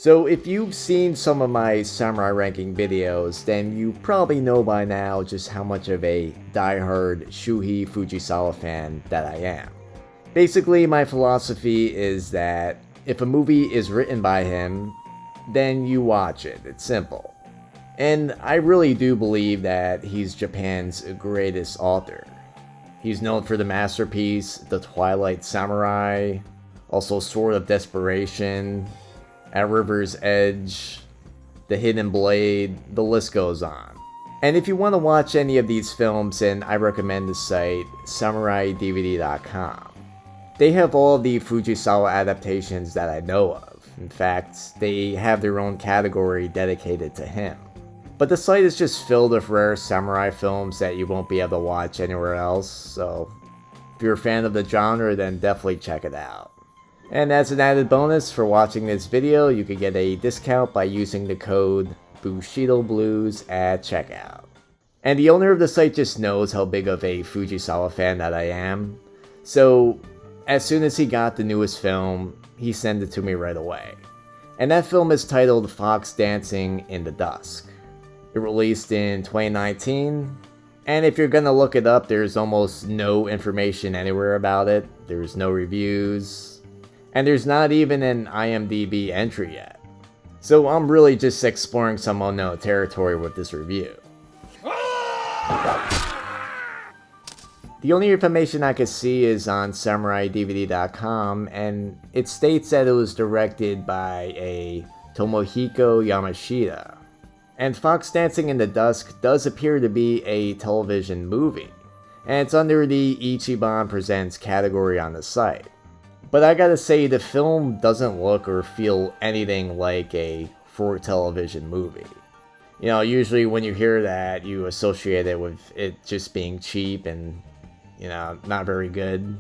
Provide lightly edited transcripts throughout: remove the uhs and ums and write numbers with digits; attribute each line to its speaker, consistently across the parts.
Speaker 1: So if you've seen some of my samurai ranking videos, then you probably know by now just how much of a diehard Shuhei Fujisawa fan that I am. Basically, my philosophy is that if a movie is written by him, then you watch it. It's simple. And I really do believe that he's Japan's greatest author. He's known for the masterpiece, The Twilight Samurai, also Sword of Desperation, At River's Edge, The Hidden Blade, the list goes on. And if you want to watch any of these films, then I recommend the site SamuraiDVD.com. They have all of the Fujisawa adaptations that I know of. In fact, they have their own category dedicated to him. But the site is just filled with rare samurai films that you won't be able to watch anywhere else, so if you're a fan of the genre, then definitely check it out. And as an added bonus for watching this video, you can get a discount by using the code BUSHIDOBLUES at checkout. And the owner of the site just knows how big of a Fujisawa fan that I am, so as soon as he got the newest film, he sent it to me right away. And that film is titled Fox Dancing in the Dusk. It released in 2019, and if you're gonna look it up, there's almost no information anywhere about it. There's no reviews, and there's not even an IMDb entry yet. So I'm really just exploring some unknown territory with this review. The only information I could see is on SamuraiDVD.com, and it states that it was directed by a Tomohiko Yamashita. And Fox Dancing in the Dusk does appear to be a television movie, and it's under the ICHIBAN Presents category on the site. But I gotta say, the film doesn't look or feel anything like a for television movie. You know, usually when you hear that, you associate it with it just being cheap and, you know, not very good.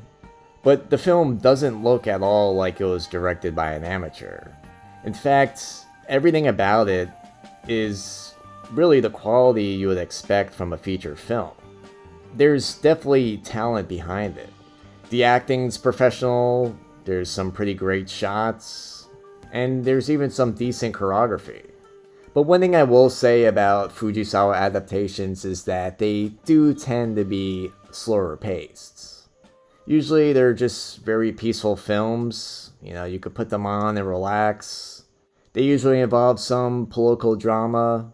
Speaker 1: But the film doesn't look at all like it was directed by an amateur. In fact, everything about it is really the quality you would expect from a feature film. There's definitely talent behind it. The acting's professional, there's some pretty great shots, and there's even some decent choreography. But one thing I will say about Fujisawa adaptations is that they do tend to be slower paced. Usually they're just very peaceful films, you know, you could put them on and relax. They usually involve some political drama,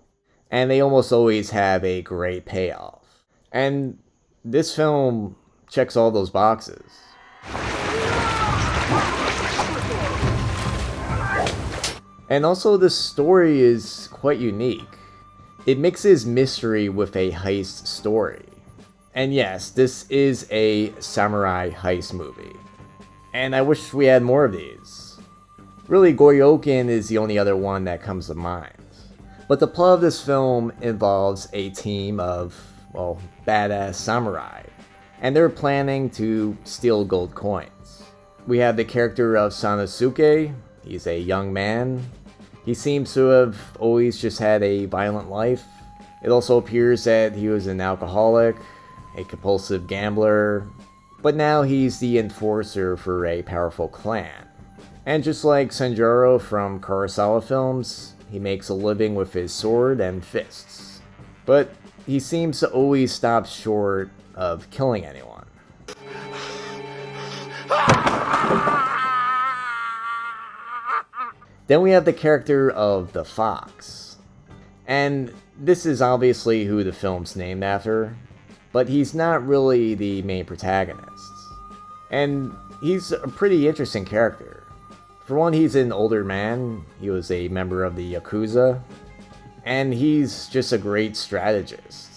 Speaker 1: and they almost always have a great payoff. And this film checks all those boxes. And also the story is quite unique. It mixes mystery with a heist story. And yes, this is a samurai heist movie. And I wish we had more of these. Really, Goryoken is the only other one that comes to mind. But the plot of this film involves a team of, well, badass samurai. And they're planning to steal gold coins. We have the character of Sanosuke. He's a young man. He seems to have always just had a violent life. It also appears that he was an alcoholic, a compulsive gambler, but now he's the enforcer for a powerful clan. And just like Sanjuro from Kurosawa films, he makes a living with his sword and fists. But he seems to always stop short of killing anyone. Then we have the character of the Fox. And this is obviously who the film's named after, but he's not really the main protagonist. And he's a pretty interesting character. For one, he's an older man, he was a member of the Yakuza, and he's just a great strategist.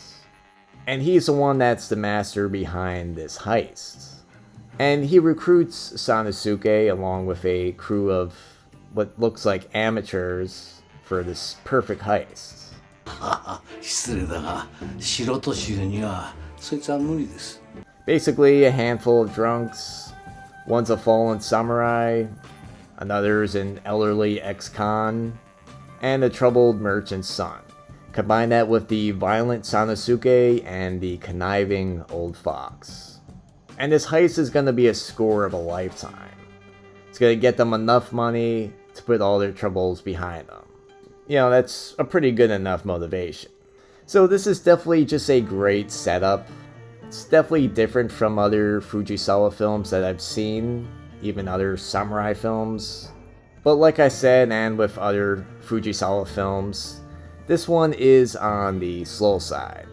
Speaker 1: And he's the one that's the master behind this heist. And he recruits Sanosuke along with a crew of what looks like amateurs for this perfect heist. Basically, a handful of drunks. One's a fallen samurai, another's an elderly ex-con, and a troubled merchant's son. Combine that with the violent Sanosuke and the conniving old fox. And this heist is going to be a score of a lifetime. It's going to get them enough money to put all their troubles behind them. You know, that's a pretty good enough motivation. So this is definitely just a great setup. It's definitely different from other Fujisawa films that I've seen, even other samurai films. But like I said, and with other Fujisawa films, this one is on the slow side.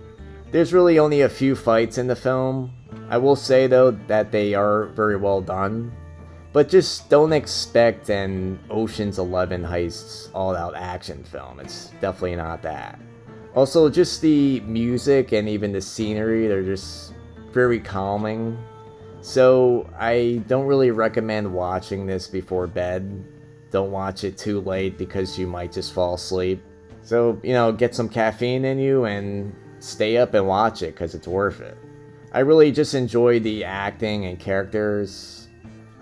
Speaker 1: There's really only a few fights in the film. I will say though that they are very well done. But just don't expect an Ocean's 11 heists all-out action film. It's definitely not that. Also, just the music and even the scenery, they're just very calming. So I don't really recommend watching this before bed. Don't watch it too late because you might just fall asleep. So, you know, get some caffeine in you and stay up and watch it because it's worth it. I really just enjoyed the acting and characters.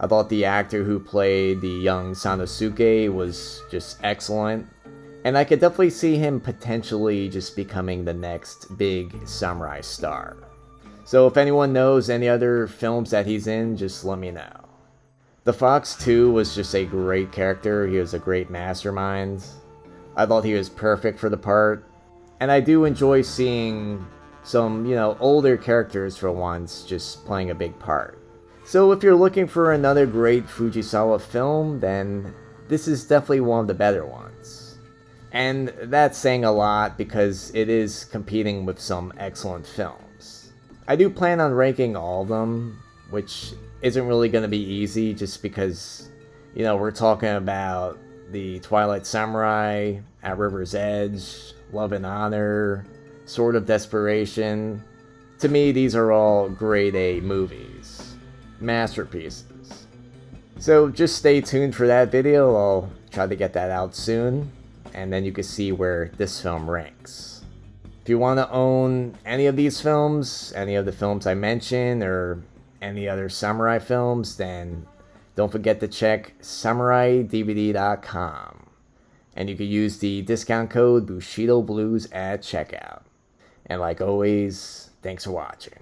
Speaker 1: I thought the actor who played the young Sanosuke was just excellent. And I could definitely see him potentially just becoming the next big samurai star. So if anyone knows any other films that he's in, just let me know. The Fox 2 was just a great character. He was a great mastermind. I thought he was perfect for the part. And I do enjoy seeing some, you know, older characters for once just playing a big part. So if you're looking for another great Fujisawa film, then this is definitely one of the better ones. And that's saying a lot because it is competing with some excellent films. I do plan on ranking all of them, which isn't really going to be easy just because, you know, we're talking about the Twilight Samurai, At River's Edge, Love and Honor, Sword of Desperation. To me, these are all grade A movies. Masterpieces. So just stay tuned for that video. I'll try to get that out soon, and then you can see where this film ranks. If you want to own any of these films, any of the films I mentioned, or any other samurai films, then don't forget to check SamuraiDVD.com, and you can use the discount code Bushido Blues at checkout. And like always, thanks for watching.